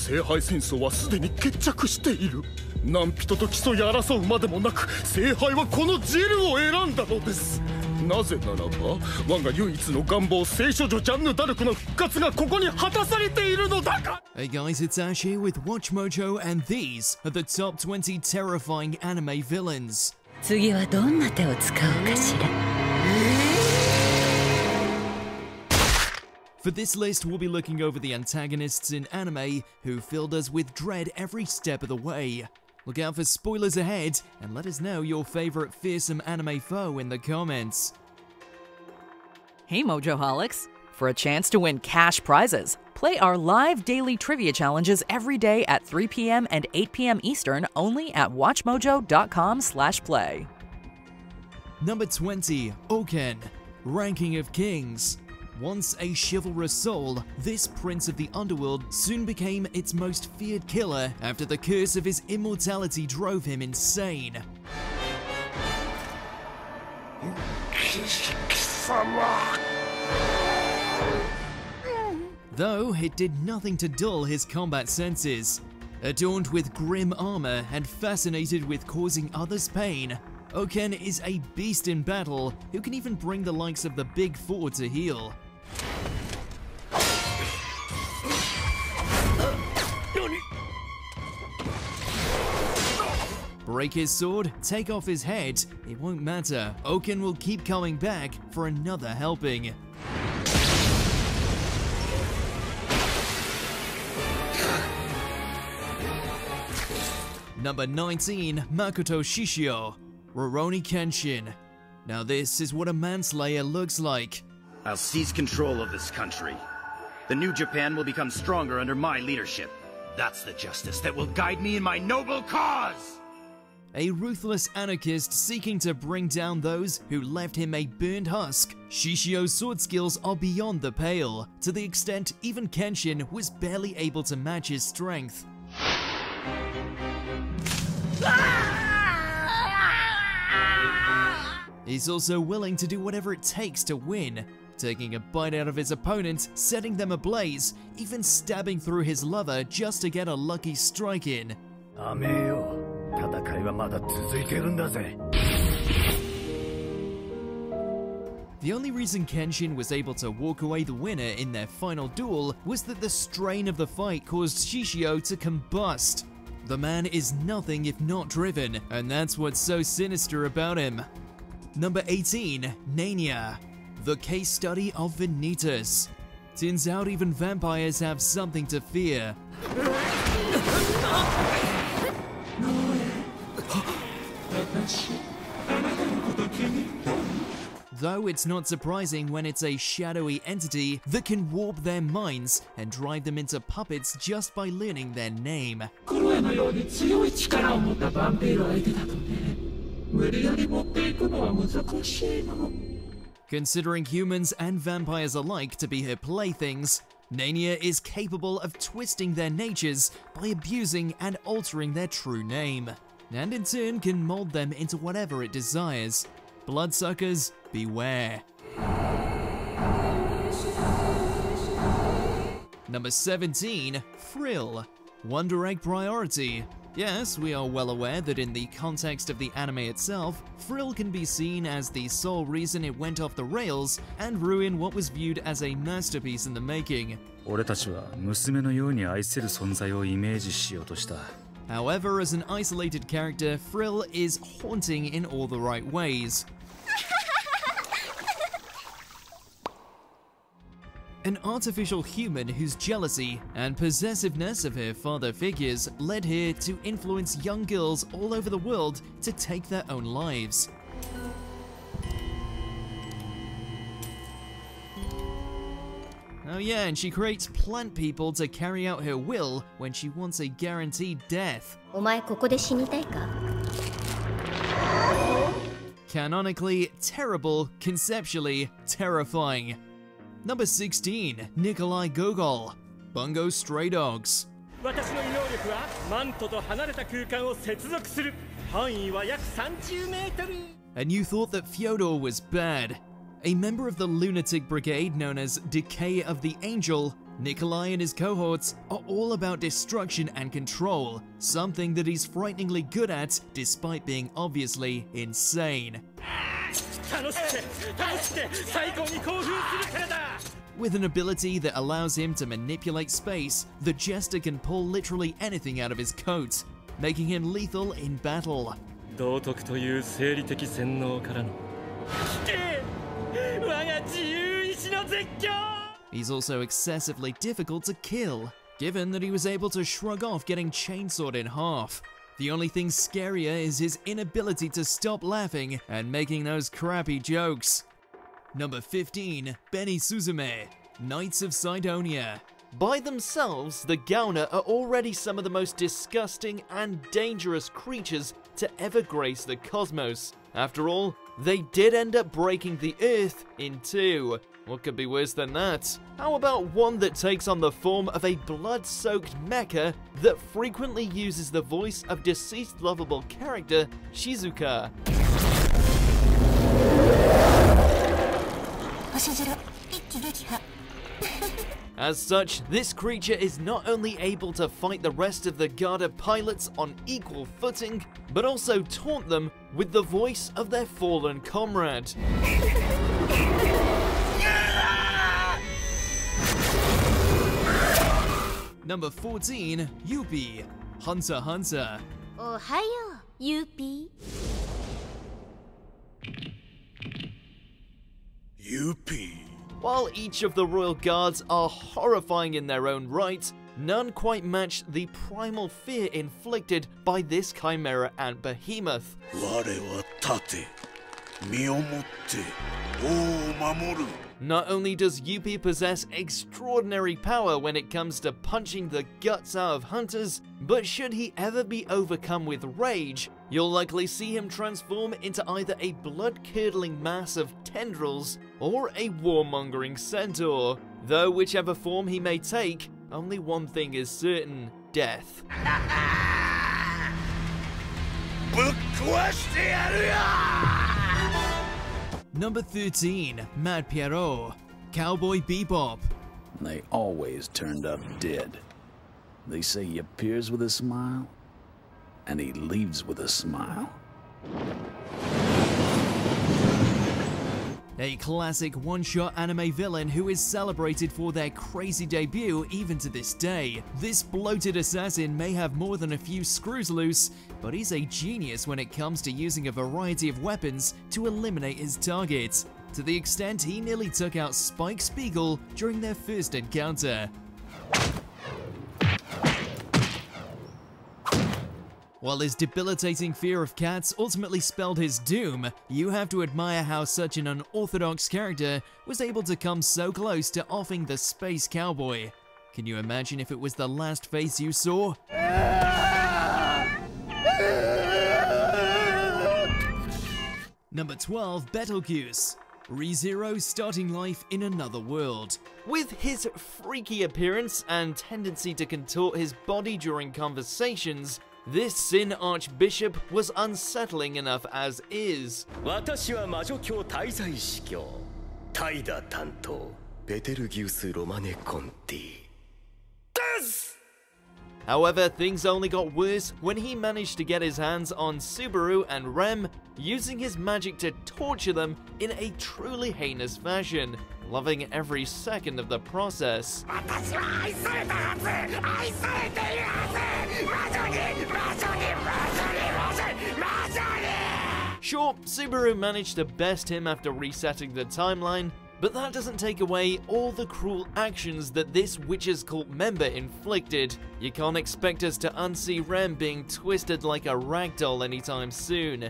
聖杯戦争はすでに決着している。何人と競い争うまでもなく、聖杯はこのジルを選んだのです。なぜならば、我が唯一の願望、聖少女ジャンヌ・ダルクの復活がここに果たされているのだから。 Hey guys, it's Ash here with WatchMojo, and these are the top 20 terrifying anime villains. 次はどんな手を使うかしら。For this list, we'll be looking over the antagonists in anime who filled us with dread every step of the way. Look out for spoilers ahead, and let us know your favorite fearsome anime foe in the comments. Hey Mojoholics! For a chance to win cash prizes, play our live daily trivia challenges every day at 3 p.m. and 8 p.m. Eastern only at WatchMojo.com/play. Number 20, Oken, Ranking of Kings. Once a chivalrous soul, this prince of the underworld soon became its most feared killer after the curse of his immortality drove him insane. Though it did nothing to dull his combat senses. Adorned with grim armor and fascinated with causing others pain, Oken is a beast in battle who can even bring the likes of the Big Four to heel. Break his sword, take off his head, it won't matter. Oken will keep coming back for another helping. Number 19, Makoto Shishio, Rurouni Kenshin. Now this is what a manslayer looks like. I'll seize control of this country. The new Japan will become stronger under my leadership. That's the justice that will guide me in my noble cause! A ruthless anarchist seeking to bring down those who left him a burned husk, Shishio's sword skills are beyond the pale, to the extent even Kenshin was barely able to match his strength. He's also willing to do whatever it takes to win, taking a bite out of his opponent, setting them ablaze, even stabbing through his lover just to get a lucky strike in. The only reason Kenshin was able to walk away the winner in their final duel was that the strain of the fight caused Shishio to combust. The man is nothing if not driven, and that's what's so sinister about him. Number 18, Nania, the case study of Vanitas. Turns out even vampires have something to fear. Though it's not surprising when it's a shadowy entity that can warp their minds and drive them into puppets just by learning their name. Considering humans and vampires alike to be her playthings, Nania is capable of twisting their natures by abusing and altering their true name, and in turn can mold them into whatever it desires. Bloodsuckers, beware. Number 17, Frill, Wonder Egg Priority. Yes, we are well aware that in the context of the anime itself, Frill can be seen as the sole reason it went off the rails and ruin what was viewed as a masterpiece in the making. However, as an isolated character, Frill is haunting in all the right ways. An artificial human whose jealousy and possessiveness of her father figures led her to influence young girls all over the world to take their own lives. Oh yeah, and she creates plant people to carry out her will when she wants a guaranteed death. Canonically terrible, conceptually terrifying. Number 16, Nikolai Gogol, Bungo Stray Dogs. And you thought that Fyodor was bad. A member of the lunatic brigade known as Decay of the Angel, Nikolai and his cohorts are all about destruction and control, something that he's frighteningly good at despite being obviously insane. With an ability that allows him to manipulate space, the Jester can pull literally anything out of his coat, making him lethal in battle. He's also excessively difficult to kill, given that he was able to shrug off getting chainsawed in half. The only thing scarier is his inability to stop laughing and making those crappy jokes. Number 15, Benny Susame, Knights of Sidonia. By themselves, the Gauna are already some of the most disgusting and dangerous creatures to ever grace the cosmos. After all, they did end up breaking the Earth in two. What could be worse than that? How about one that takes on the form of a blood-soaked mecha that frequently uses the voice of deceased lovable character Shizuka? As such, this creature is not only able to fight the rest of the Garda pilots on equal footing, but also taunt them with the voice of their fallen comrade. Number 14, Yuppie, Hunter x Hunter. Ohayo, Yuppie. Yuppie. While each of the royal guards are horrifying in their own right, none quite match the primal fear inflicted by this chimera ant behemoth. Not only does Yuppie possess extraordinary power when it comes to punching the guts out of hunters, but should he ever be overcome with rage, you'll likely see him transform into either a blood-curdling mass of tendrils or a warmongering centaur. Though whichever form he may take, only one thing is certain: death. Number 13, Mad Pierrot, Cowboy Bebop. They always turned up dead. They say he appears with a smile, and he leaves with a smile. A classic one-shot anime villain who is celebrated for their crazy debut even to this day. This bloated assassin may have more than a few screws loose, but he's a genius when it comes to using a variety of weapons to eliminate his targets, to the extent he nearly took out Spike Spiegel during their first encounter. While his debilitating fear of cats ultimately spelled his doom, you have to admire how such an unorthodox character was able to come so close to offing the Space Cowboy. Can you imagine if it was the last face you saw? Number 12, Betelgeuse, ReZero starting life in another world. With his freaky appearance and tendency to contort his body during conversations, this Sin Archbishop was unsettling enough as is. However, things only got worse when he managed to get his hands on Subaru and Rem, using his magic to torture them in a truly heinous fashion, loving every second of the process. Sure, Subaru managed to best him after resetting the timeline, but that doesn't take away all the cruel actions that this Witches Cult member inflicted. You can't expect us to unsee Rem being twisted like a ragdoll anytime soon.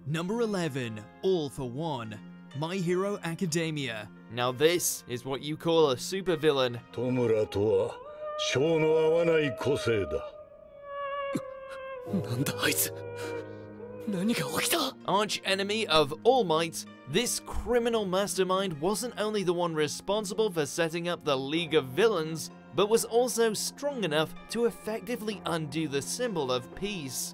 Number 11, All for One, My Hero Academia. Now this is what you call a supervillain. Arch enemy of All Might, this criminal mastermind wasn't only the one responsible for setting up the League of Villains, but was also strong enough to effectively undo the symbol of peace.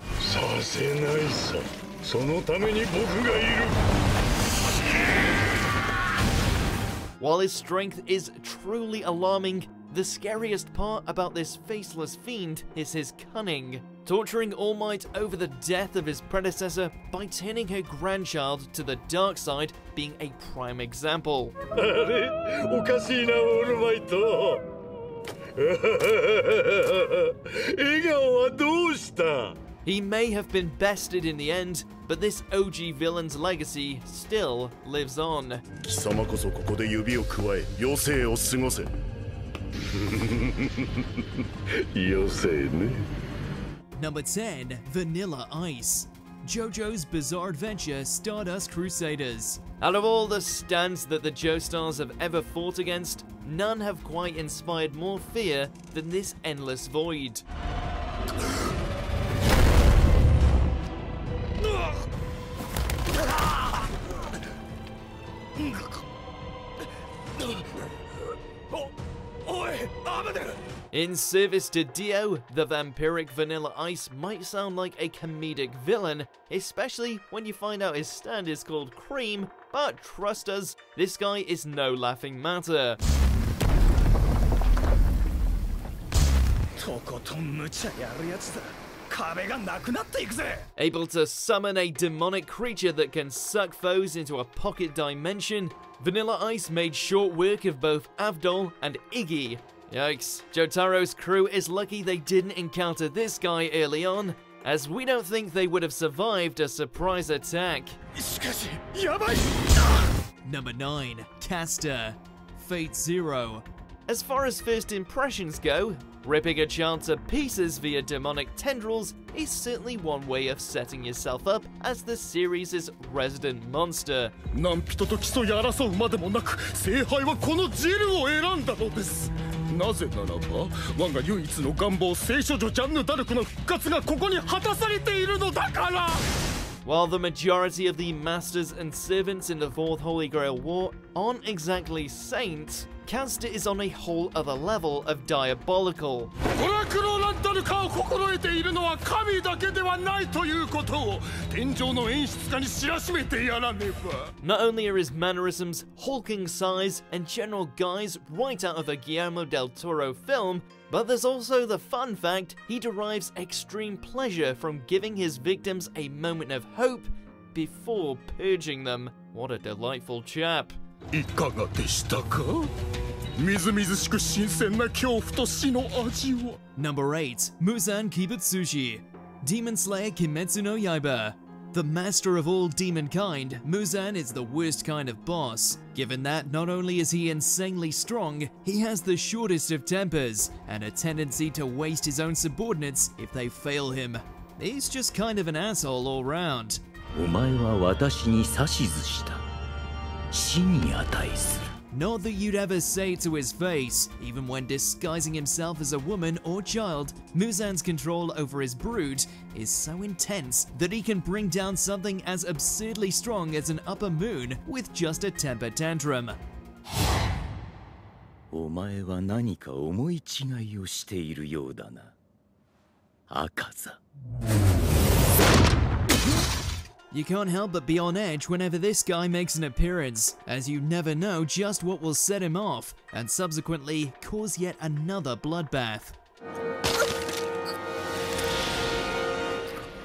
While his strength is truly alarming, the scariest part about this faceless fiend is his cunning, torturing All Might over the death of his predecessor by turning her grandchild to the dark side being a prime example. He may have been bested in the end, but this OG villain's legacy still lives on. Number 10. Vanilla Ice. JoJo's Bizarre Adventure Stardust Crusaders. Out of all the stands that the Joestars have ever fought against, none have quite inspired more fear than this endless void. In service to Dio, the vampiric Vanilla Ice might sound like a comedic villain, especially when you find out his stand is called Cream, but trust us, this guy is no laughing matter. Able to summon a demonic creature that can suck foes into a pocket dimension, Vanilla Ice made short work of both Avdol and Iggy. Yikes, Jotaro's crew is lucky they didn't encounter this guy early on, as we don't think they would have survived a surprise attack. Number 9. Caster. Fate Zero. As far as first impressions go, ripping a child to pieces via demonic tendrils is certainly one way of setting yourself up as the series' resident monster. 何人と競い争うまでもなく、聖杯はこのジルを選んだのです。なぜならば、我が唯一の願望聖書女ジャンヌ・ダルクの復活がここに果たされているのだから。While the majority of the masters and servants in the Fourth Holy Grail War aren't exactly saints, Caster is on a whole other level of diabolical. Not only are his mannerisms, hulking size, and general guise right out of a Guillermo del Toro film, but there's also the fun fact he derives extreme pleasure from giving his victims a moment of hope before purging them. What a delightful chap. いかがでしたか? みずみずしく新鮮な恐怖と死の味は。 Number 8. Muzan Kibutsushi. Demon Slayer Kimetsu no Yaiba. The master of all demon kind, Muzan is the worst kind of boss, given that not only is he insanely strong, he has the shortest of tempers, and a tendency to waste his own subordinates if they fail him. He's just kind of an asshole all round. お前は私に指図した。死に値する。 Not that you'd ever say it to his face, even when disguising himself as a woman or child, Muzan's control over his brood is so intense that he can bring down something as absurdly strong as an upper moon with just a temper tantrum. お前は何か思い違いをしているようだな。赤座。 You can't help but be on edge whenever this guy makes an appearance, as you never know just what will set him off, and subsequently cause yet another bloodbath.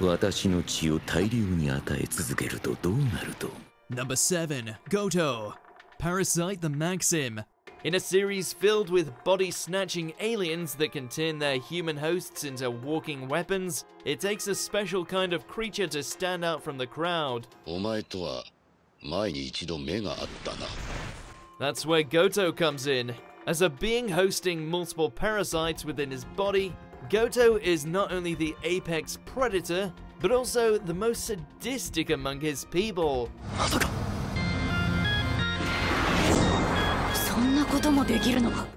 私の血を大量に与え続けるとどうなると? Number 7. Goto Parasite the Maxim. In a series filled with body-snatching aliens that can turn their human hosts into walking weapons, it takes a special kind of creature to stand out from the crowd. お前とは前に一度目があったな。 That's where Goto comes in. As a being hosting multiple parasites within his body, Goto is not only the apex predator, but also the most sadistic among his people.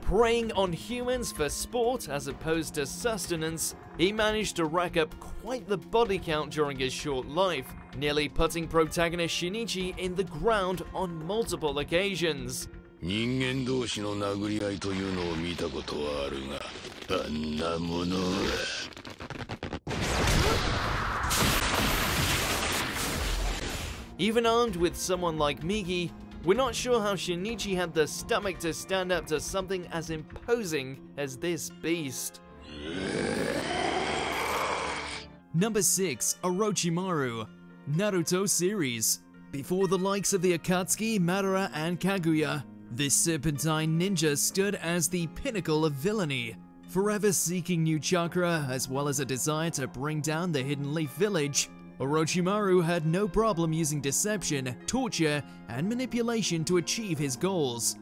Preying on humans for sport as opposed to sustenance, he managed to rack up quite the body count during his short life, nearly putting protagonist Shinichi in the ground on multiple occasions. 人間同士の殴り合いというのを見たことはあるが、あんなものは。 Even armed with someone like Migi, we're not sure how Shinichi had the stomach to stand up to something as imposing as this beast. Number 6. Orochimaru, Naruto series. Before the likes of the Akatsuki, Madara, and Kaguya, this serpentine ninja stood as the pinnacle of villainy. Forever seeking new chakra, as well as a desire to bring down the Hidden Leaf Village, Orochimaru had no problem using deception, torture, and manipulation to achieve his goals.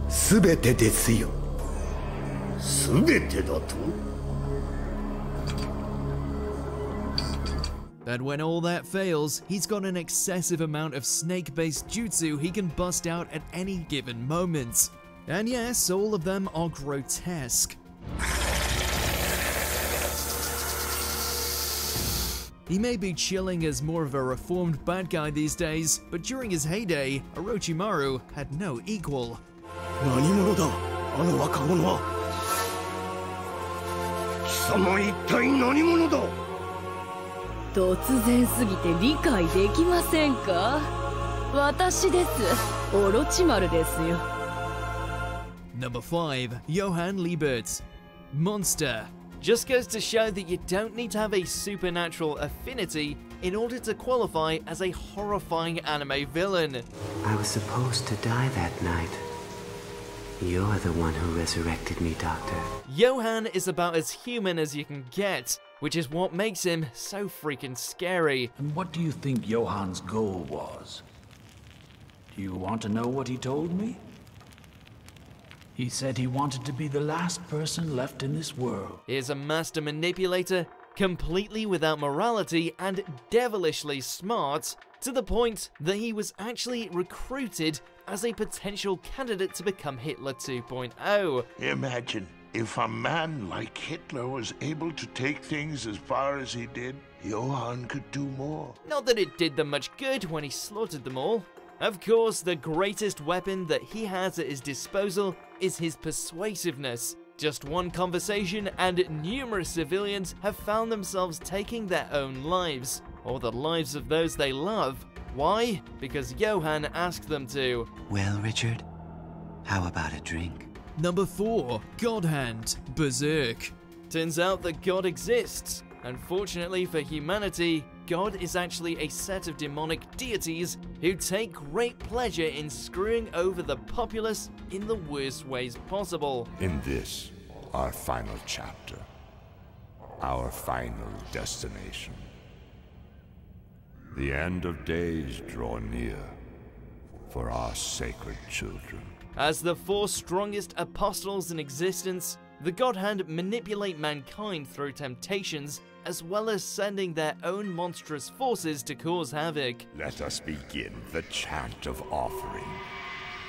全てですよ。全てだと? But when all that fails, he's got an excessive amount of snake-based jutsu he can bust out at any given moment. And yes, all of them are grotesque. He may be chilling as more of a reformed bad guy these days, but during his heyday, Orochimaru had no equal. 何者だ、あの若者は。貴様一体何者だ。突然すぎて理解できませんか。私です。オロチマルですよ。Number 5. Johann Liebert, Monster. Just goes to show that you don't need to have a supernatural affinity in order to qualify as a horrifying anime villain. I was supposed to die that night. You're the one who resurrected me, Doctor. Johann is about as human as you can get, which is what makes him so freaking scary. And what do you think Johann's goal was? Do you want to know what he told me? He said he wanted to be the last person left in this world. He's a master manipulator, completely without morality and devilishly smart, to the point that he was actually recruited as a potential candidate to become Hitler 2.0. Imagine if a man like Hitler was able to take things as far as he did, Johann could do more. Not that it did them much good when he slaughtered them all. Of course, the greatest weapon that he has at his disposal is his persuasiveness. Just one conversation and numerous civilians have found themselves taking their own lives, or the lives of those they love. Why? Because Johann asked them to. Well, Richard, how about a drink? Number 4. God Hand, Berserk. Turns out that God exists. Unfortunately for humanity, God is actually a set of demonic deities who take great pleasure in screwing over the populace in the worst ways possible. In this, our final chapter, our final destination, the end of days draw near for our sacred children. As the 4 strongest apostles in existence, the God Hand manipulate mankind through temptations, as well as sending their own monstrous forces to cause havoc. Let us begin the chant of offering.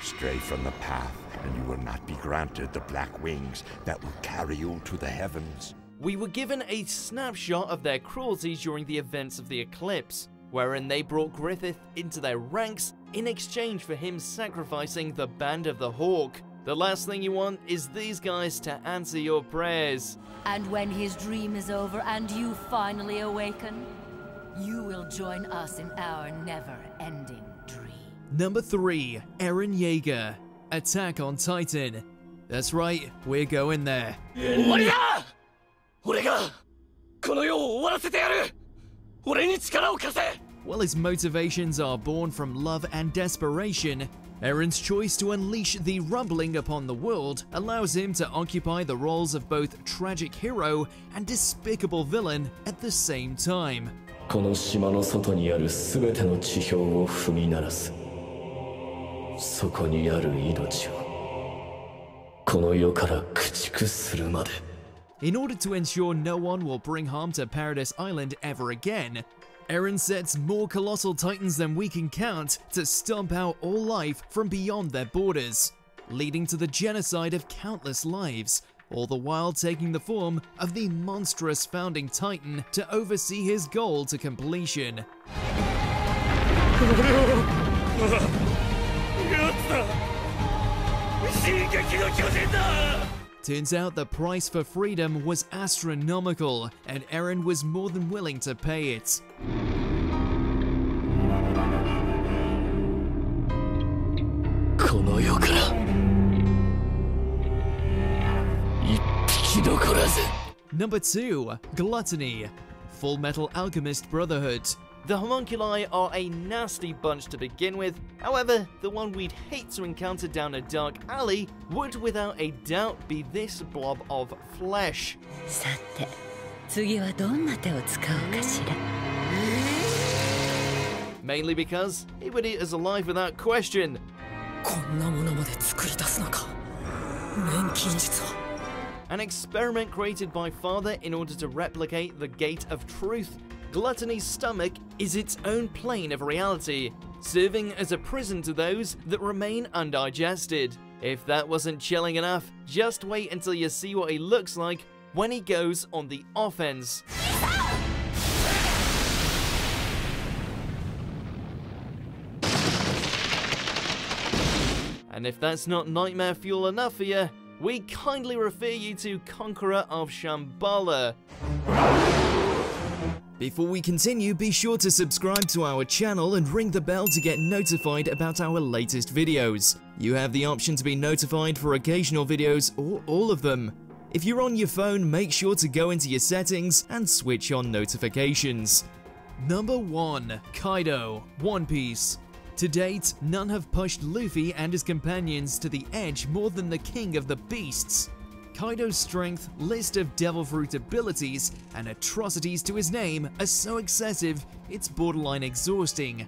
Stray from the path, and you will not be granted the black wings that will carry you to the heavens. We were given a snapshot of their cruelty during the events of the eclipse, wherein they brought Griffith into their ranks in exchange for him sacrificing the Band of the Hawk. The last thing you want is these guys to answer your prayers. And when his dream is over and you finally awaken, you will join us in our never-ending dream. Number 3. Eren Yeager, Attack on Titan. That's right, we're going there. While his motivations are born from love and desperation, Eren's choice to unleash the rumbling upon the world allows him to occupy the roles of both tragic hero and despicable villain at the same time. この島の外にあるすべての地表を踏み鳴らす。そこにある命をこの世から駆逐するまで。In order to ensure no one will bring harm to Paradise Island ever again, Eren sets more colossal titans than we can count to stomp out all life from beyond their borders, leading to the genocide of countless lives, all the while taking the form of the monstrous founding titan to oversee his goal to completion. Turns out the price for freedom was astronomical, and Eren was more than willing to pay it. Number 2. Gluttony. Full Metal Alchemist Brotherhood. The homunculi are a nasty bunch to begin with, however, the one we'd hate to encounter down a dark alley would without a doubt be this blob of flesh. Mainly because he would eat us alive without question. An experiment created by Father in order to replicate the Gate of Truth, Gluttony's stomach is its own plane of reality, serving as a prison to those that remain undigested. If that wasn't chilling enough, just wait until you see what he looks like when he goes on the offense. And if that's not nightmare fuel enough for you, we kindly refer you to Conqueror of Shambhala. Before we continue, be sure to subscribe to our channel and ring the bell to get notified about our latest videos. You have the option to be notified for occasional videos or all of them. If you're on your phone, make sure to go into your settings and switch on notifications. Number 1. Kaido, One Piece. To date, none have pushed Luffy and his companions to the edge more than the King of the Beasts. Kaido's strength, list of devil fruit abilities, and atrocities to his name are so excessive, it's borderline exhausting.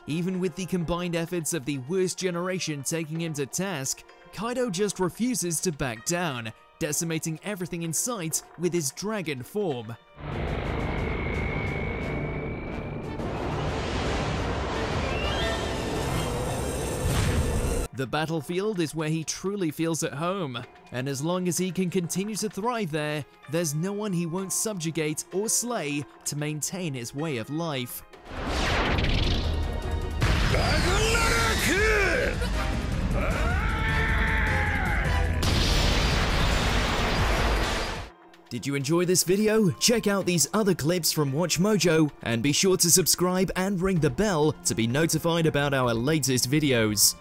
Even with the combined efforts of the worst generation taking him to task, Kaido just refuses to back down, decimating everything in sight with his dragon form. The battlefield is where he truly feels at home, and as long as he can continue to thrive there, there's no one he won't subjugate or slay to maintain his way of life. Did you enjoy this video? Check out these other clips from WatchMojo, and be sure to subscribe and ring the bell to be notified about our latest videos.